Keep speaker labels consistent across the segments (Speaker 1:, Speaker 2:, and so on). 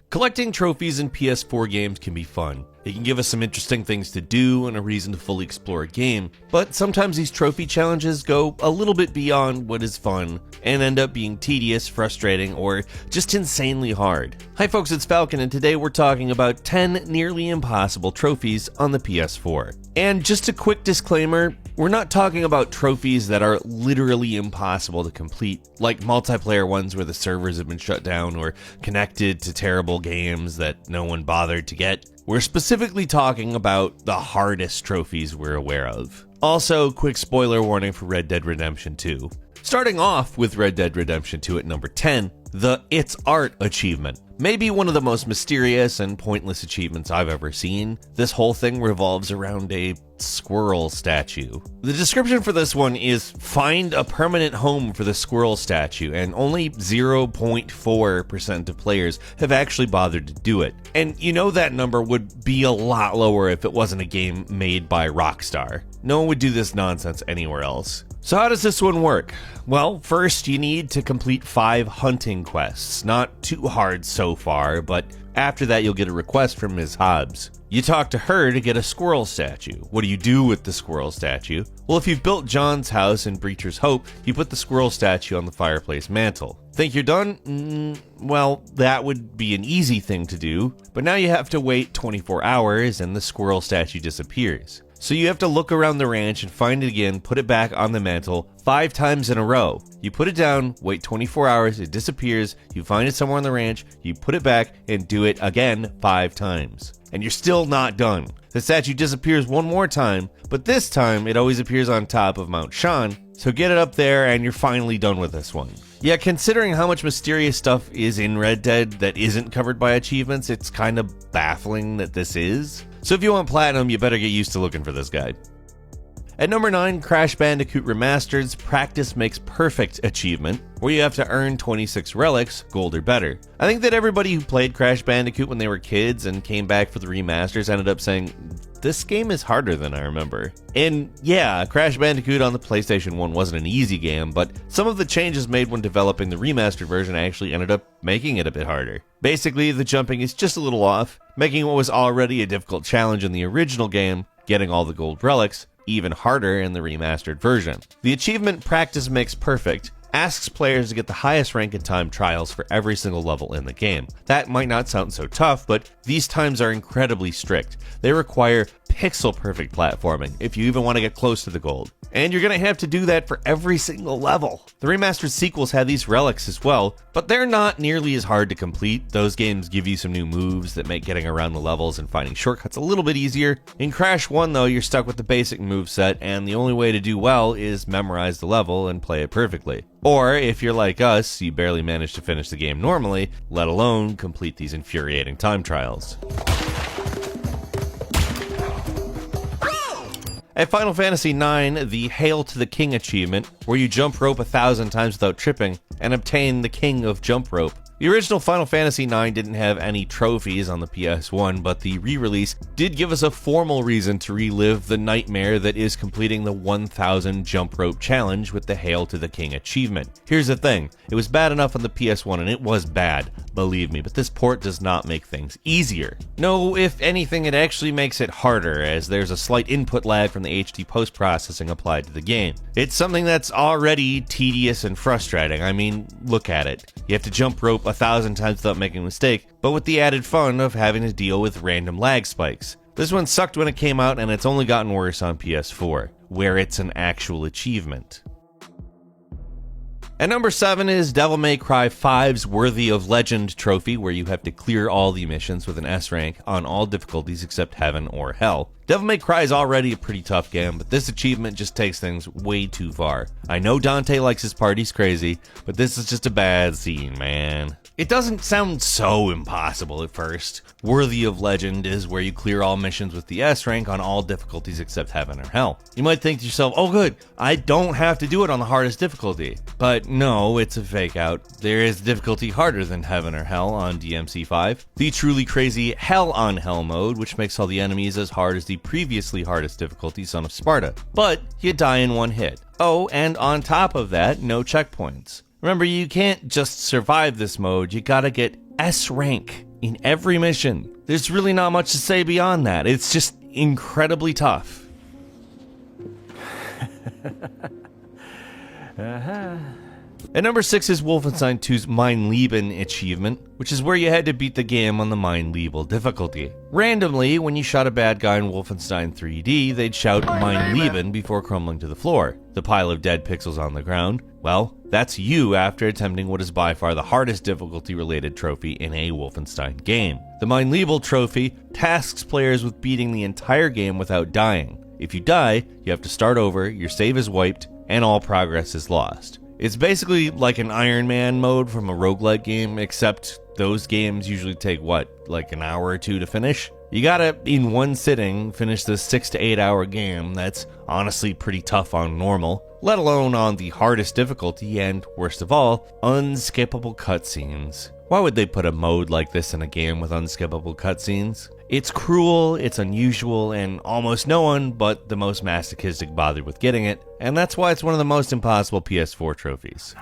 Speaker 1: Collecting trophies in PS4 games can be fun. It can give us some interesting things to do and a reason to fully explore a game, but sometimes these trophy challenges go a little bit beyond what is fun and end up being tedious, frustrating, or just insanely hard. Hi folks, it's Falcon, and today we're talking about 10 nearly impossible trophies on the PS4. And just a quick disclaimer, we're not talking about trophies that are literally impossible to complete, like multiplayer ones where the servers have been shut down or connected to terrible games that no one bothered to get. We're specifically talking about the hardest trophies we're aware of. Also, quick spoiler warning for Red Dead Redemption 2. Starting off with Red Dead Redemption 2 at number 10, the It's Art achievement. Maybe one of the most mysterious and pointless achievements I've ever seen. This whole thing revolves around a squirrel statue. The description for this one is find a permanent home for the squirrel statue, and only 0.4% of players have actually bothered to do it. And you know that number would be a lot lower if it wasn't a game made by Rockstar. No one would do this nonsense anywhere else. So how does this one work? Well, first you need to complete 5 hunting quests. Not too hard so far, but after that you'll get a request from Ms. Hobbs. You talk to her to get a squirrel statue. What do you do with the squirrel statue? Well, if you've built John's house in Breacher's Hope, you put the squirrel statue on the fireplace mantle. Think you're done? Well, that would be an easy thing to do, but now you have to wait 24 hours and the squirrel statue disappears. So you have to look around the ranch and find it again, put it back on the mantle 5 times in a row. You put it down, wait 24 hours, it disappears, you find it somewhere on the ranch, you put it back and do it again 5 times. And you're still not done. The statue disappears one more time, but this time it always appears on top of Mount Sean, so get it up there and you're finally done with this one. Yeah, considering how much mysterious stuff is in Red Dead that isn't covered by achievements, it's kind of baffling that this is. So if you want platinum, you better get used to looking for this guy. At number 9, Crash Bandicoot Remastered's Practice Makes Perfect achievement, where you have to earn 26 relics, gold or better. I think that everybody who played Crash Bandicoot when they were kids and came back for the remasters ended up saying, this game is harder than I remember. And yeah, Crash Bandicoot on the PlayStation 1 wasn't an easy game, but some of the changes made when developing the remastered version actually ended up making it a bit harder. Basically, the jumping is just a little off, making what was already a difficult challenge in the original game, getting all the gold relics, even harder in the remastered version. The achievement Practice Makes Perfect asks players to get the highest rank in time trials for every single level in the game. That might not sound so tough, but these times are incredibly strict. They require pixel-perfect platforming if you even want to get close to the gold. And you're going to have to do that for every single level. The remastered sequels have these relics as well, but they're not nearly as hard to complete. Those games give you some new moves that make getting around the levels and finding shortcuts a little bit easier. In Crash 1 though, you're stuck with the basic moveset, and the only way to do well is memorize the level and play it perfectly. Or, if you're like us, you barely manage to finish the game normally, let alone complete these infuriating time trials. At Final Fantasy IX, the Hail to the King achievement, where you jump rope 1,000 times without tripping, and obtain the King of Jump Rope. The original Final Fantasy IX didn't have any trophies on the PS1, but the re-release did give us a formal reason to relive the nightmare that is completing the 1,000 jump rope challenge with the Hail to the King achievement. Here's the thing, it was bad enough on the PS1, and it was bad, believe me, but this port does not make things easier. No, if anything, it actually makes it harder, as there's a slight input lag from the HD post-processing applied to the game. It's something that's already tedious and frustrating. I mean, look at it. You have to jump rope 1,000 times without making a mistake, but with the added fun of having to deal with random lag spikes. This one sucked when it came out, and it's only gotten worse on PS4, where it's an actual achievement. At number 7 is Devil May Cry 5's Worthy of Legend trophy, where you have to clear all the missions with an S rank on all difficulties except Heaven or Hell. Devil May Cry is already a pretty tough game, but this achievement just takes things way too far. I know Dante likes his parties crazy, but this is just a bad scene, man. It doesn't sound so impossible at first. Worthy of Legend is where you clear all missions with the S rank on all difficulties except Heaven or Hell. You might think to yourself, oh good, I don't have to do it on the hardest difficulty. But no, it's a fake out. There is difficulty harder than Heaven or Hell on DMC5. The truly crazy Hell on Hell mode, which makes all the enemies as hard as the previously hardest difficulty, Son of Sparta. But you die in one hit. Oh, and on top of that, no checkpoints. Remember, you can't just survive this mode, you gotta get S rank in every mission. There's really not much to say beyond that. It's just incredibly tough. At number 6 is Wolfenstein 2's Mein Leben achievement, which is where you had to beat the game on the Mein Liebe difficulty. Randomly, when you shot a bad guy in Wolfenstein 3D, they'd shout Mein Leben before crumbling to the floor. The pile of dead pixels on the ground, well, that's you after attempting what is by far the hardest difficulty-related trophy in a Wolfenstein game. The Mein Liebe trophy tasks players with beating the entire game without dying. If you die, you have to start over, your save is wiped, and all progress is lost. It's basically like an Iron Man mode from a roguelike game, except those games usually take, like an hour or two to finish? You gotta, in one sitting, finish this 6 to 8 hour game that's honestly pretty tough on normal, let alone on the hardest difficulty and, worst of all, unskippable cutscenes. Why would they put a mode like this in a game with unskippable cutscenes? It's cruel, it's unusual, and almost no one but the most masochistic bothered with getting it, and that's why it's one of the most impossible PS4 trophies.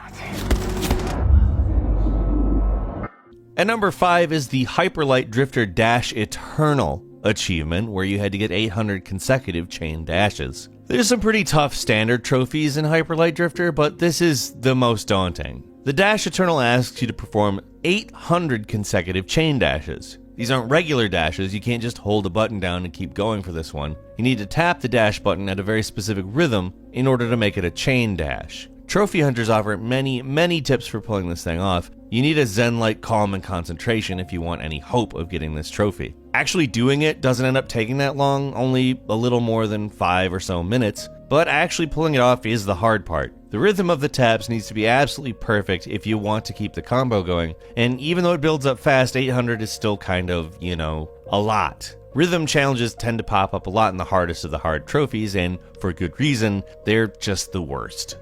Speaker 1: At number 5 is the Hyperlight Drifter Dash Eternal achievement, where you had to get 800 consecutive chain dashes. There's some pretty tough standard trophies in Hyperlight Drifter, but this is the most daunting. The Dash Eternal asks you to perform 800 consecutive chain dashes. These aren't regular dashes, you can't just hold a button down and keep going for this one. You need to tap the dash button at a very specific rhythm in order to make it a chain dash. Trophy hunters offer many tips for pulling this thing off. You need a zen-like calm and concentration if you want any hope of getting this trophy. Actually doing it doesn't end up taking that long, only a little more than 5 or so minutes, but actually pulling it off is the hard part. The rhythm of the taps needs to be absolutely perfect if you want to keep the combo going, and even though it builds up fast, 800 is still kind of, a lot. Rhythm challenges tend to pop up a lot in the hardest of the hard trophies, and for good reason, they're just the worst.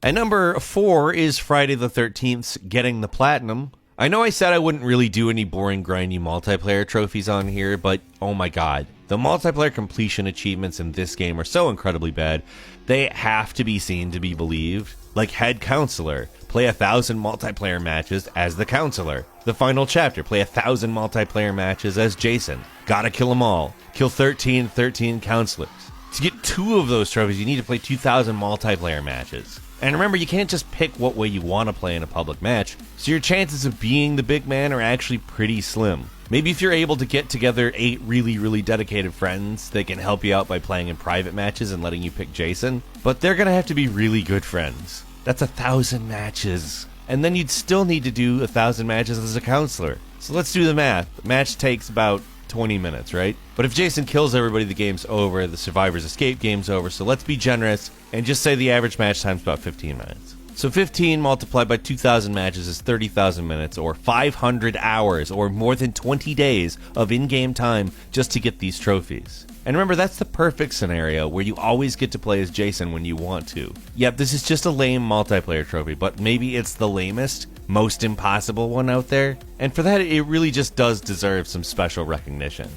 Speaker 1: At number 4 is Friday the 13th's Getting the Platinum. I know I said I wouldn't really do any boring, grindy multiplayer trophies on here, but oh my god. The multiplayer completion achievements in this game are so incredibly bad, they have to be seen to be believed. Like Head Counselor, play 1,000 multiplayer matches as the Counselor. The Final Chapter, play 1,000 multiplayer matches as Jason. Gotta kill 'em all, kill 13 counselors. To get 2 of those trophies, you need to play 2,000 multiplayer matches. And remember, you can't just pick what way you want to play in a public match, so your chances of being the big man are actually pretty slim. Maybe if you're able to get together 8 really dedicated friends, they can help you out by playing in private matches and letting you pick Jason, but they're gonna have to be really good friends. That's 1,000 matches. And then you'd still need to do 1,000 matches as a counselor. So let's do the math. The match takes about 20 minutes, right? But if Jason kills everybody, the game's over, the survivors escape, game's over, so let's be generous and just say the average match time's about 15 minutes. So 15 multiplied by 2,000 matches is 30,000 minutes, or 500 hours, or more than 20 days of in-game time just to get these trophies. And remember, that's the perfect scenario where you always get to play as Jason when you want to. Yep, this is just a lame multiplayer trophy, but maybe it's the lamest, most impossible one out there, and for that it really just does deserve some special recognition.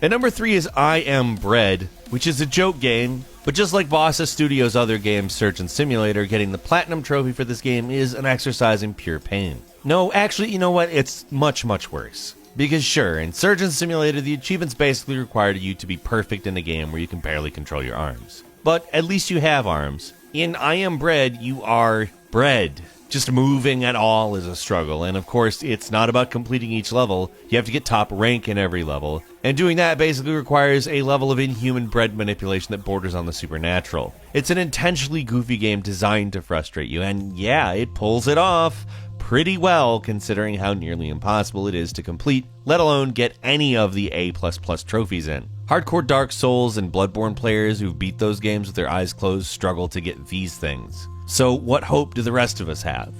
Speaker 1: At number 3 is I Am Bread, which is a joke game, but just like Bossa Studios' other game, Surgeon Simulator, getting the Platinum Trophy for this game is an exercise in pure pain. No, actually, you know what? It's much worse. Because sure, in Surgeon Simulator, the achievements basically require you to be perfect in a game where you can barely control your arms. But at least you have arms. In I Am Bread, you are bread. Just moving at all is a struggle, and of course, it's not about completing each level. You have to get top rank in every level, and doing that basically requires a level of inhuman bread manipulation that borders on the supernatural. It's an intentionally goofy game designed to frustrate you, and yeah, it pulls it off pretty well considering how nearly impossible it is to complete, let alone get any of the A++ trophies in. Hardcore Dark Souls and Bloodborne players who've beat those games with their eyes closed struggle to get these things. So what hope do the rest of us have?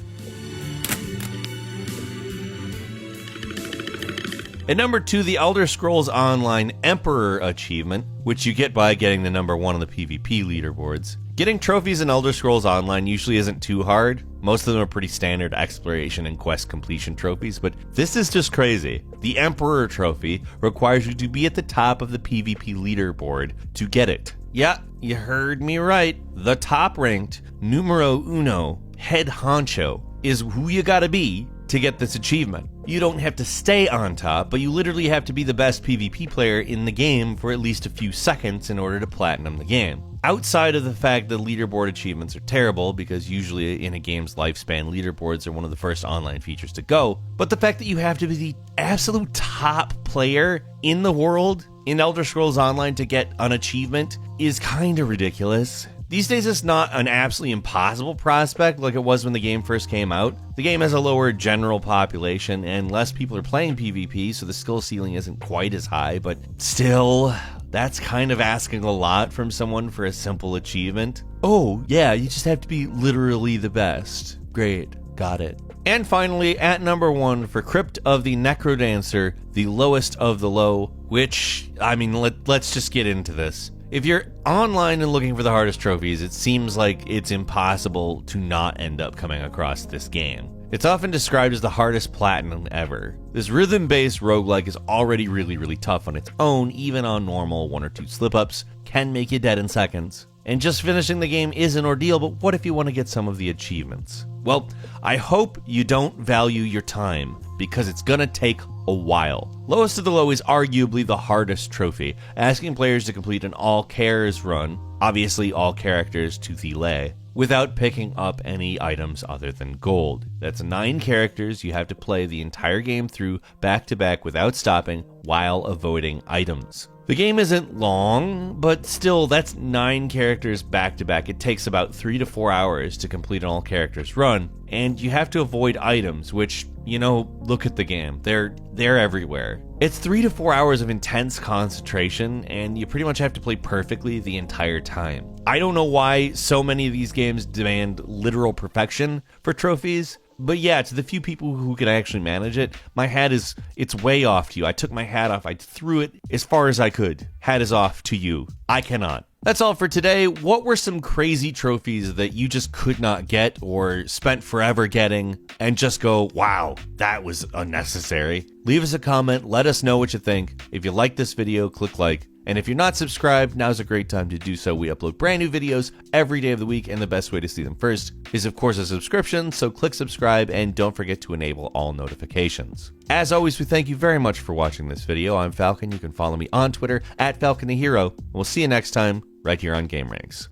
Speaker 1: At number 2, the Elder Scrolls Online Emperor achievement, which you get by getting the number 1 on the PvP leaderboards. Getting trophies in Elder Scrolls Online usually isn't too hard. Most of them are pretty standard exploration and quest completion trophies, but this is just crazy. The Emperor trophy requires you to be at the top of the PvP leaderboard to get it. Yeah, you heard me right. The top ranked numero uno head honcho is who you gotta be to get this achievement. You don't have to stay on top, but you literally have to be the best PvP player in the game for at least a few seconds in order to platinum the game. Outside of the fact that leaderboard achievements are terrible, because usually in a game's lifespan, leaderboards are one of the first online features to go, but the fact that you have to be the absolute top player in the world in Elder Scrolls Online to get an achievement is kind of ridiculous. These days it's not an absolutely impossible prospect like it was when the game first came out. The game has a lower general population and less people are playing PvP, so the skill ceiling isn't quite as high, but still, that's kind of asking a lot from someone for a simple achievement. Oh, yeah, you just have to be literally the best. Great, got it. And finally, at number 1 for Crypt of the Necrodancer, the lowest of the low, which, I mean, let's just get into this. If you're online and looking for the hardest trophies, it seems like it's impossible to not end up coming across this game. It's often described as the hardest platinum ever. This rhythm-based roguelike is already really tough on its own, even on normal 1 or 2 slip-ups, can make you dead in seconds. And just finishing the game is an ordeal, but what if you want to get some of the achievements? Well, I hope you don't value your time, because it's gonna take a while. Lowest of the Low is arguably the hardest trophy, asking players to complete an all cares run, obviously all characters to the lay, without picking up any items other than gold. That's 9 characters you have to play the entire game through back to back without stopping while avoiding items. The game isn't long, but still, that's 9 characters back to back. It takes about 3 to 4 hours to complete an all characters run, and you have to avoid items, which, you know, look at the game. They're everywhere. It's 3 to 4 hours of intense concentration, and you pretty much have to play perfectly the entire time. I don't know why so many of these games demand literal perfection for trophies, but yeah, to the few people who can actually manage it, my hat it's way off to you. I took my hat off, I threw it as far as I could. Hat is off to you. I cannot. That's all for today. What were some crazy trophies that you just could not get or spent forever getting and just go, wow, that was unnecessary? Leave us a comment, let us know what you think. If you like this video, click like. And if you're not subscribed, now's a great time to do so. We upload brand new videos every day of the week, and the best way to see them first is, of course, a subscription, so click subscribe and don't forget to enable all notifications. As always, we thank you very much for watching this video. I'm Falcon. You can follow me on Twitter @FalconTheHero. We'll see you next time right here on Game Ranks.